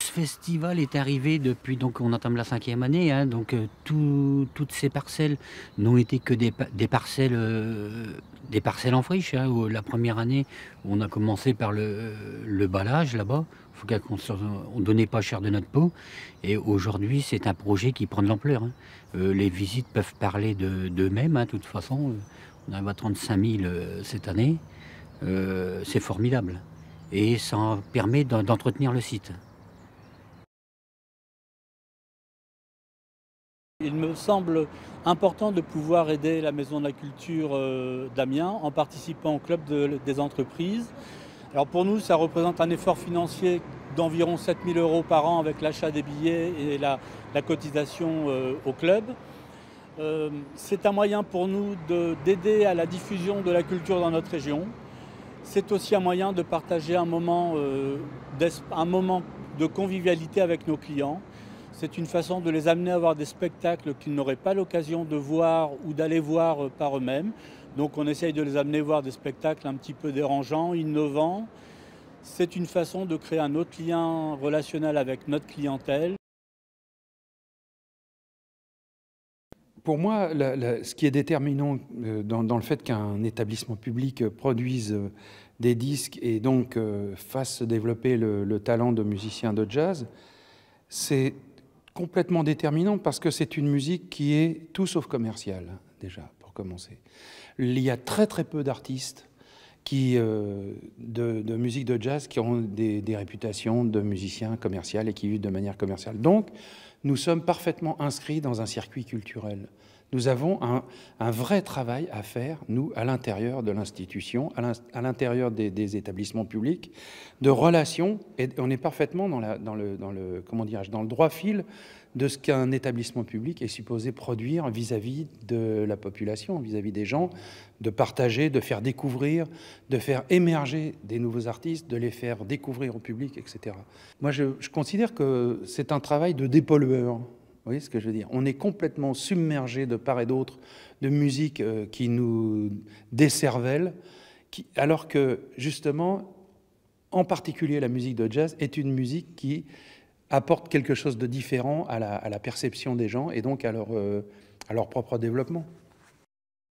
ce festival est arrivé depuis, donc on entame la 5e année, hein, donc toutes ces parcelles n'ont été que des parcelles en friche, hein, où la première année, on a commencé par le balage là-bas. Faut on donnait pas cher de notre peau, et aujourd'hui, c'est un projet qui prend de l'ampleur, hein. Les visites peuvent parler d'eux-mêmes, hein, de toute façon. On arrive à 35 000 cette année. C'est formidable et ça permet d'entretenir le site. Il me semble important de pouvoir aider la Maison de la Culture d'Amiens en participant au club des entreprises. Alors pour nous, ça représente un effort financier d'environ 7 000 € par an avec l'achat des billets et la cotisation au club. C'est un moyen pour nous d'aider à la diffusion de la culture dans notre région. C'est aussi un moyen de partager un moment de convivialité avec nos clients. C'est une façon de les amener à voir des spectacles qu'ils n'auraient pas l'occasion de voir ou d'aller voir par eux-mêmes. Donc on essaye de les amener voir des spectacles un petit peu dérangeants, innovants. C'est une façon de créer un autre lien relationnel avec notre clientèle. Pour moi, ce qui est déterminant dans le fait qu'un établissement public produise des disques et donc fasse développer le talent de musiciens de jazz, c'est complètement déterminant parce que c'est une musique qui est tout sauf commerciale, déjà, pour commencer. Il y a très très peu d'artistes de musique de jazz qui ont des réputations de musiciens commerciaux et qui vivent de manière commerciale. Donc, nous sommes parfaitement inscrits dans un circuit culturel. Nous avons un vrai travail à faire, nous, à l'intérieur de l'institution, à l'intérieur des établissements publics, de relations, et on est parfaitement dans le droit fil de ce qu'un établissement public est supposé produire vis-à-vis de la population, vis-à-vis des gens, de partager, de faire découvrir, de faire émerger des nouveaux artistes, de les faire découvrir au public, etc. Moi, je considère que c'est un travail de dépollueur. Vous voyez ce que je veux dire? On est complètement submergé de part et d'autre de musique qui nous décervelle, alors que, justement, en particulier la musique de jazz est une musique qui apporte quelque chose de différent à la perception des gens et donc à leur propre développement.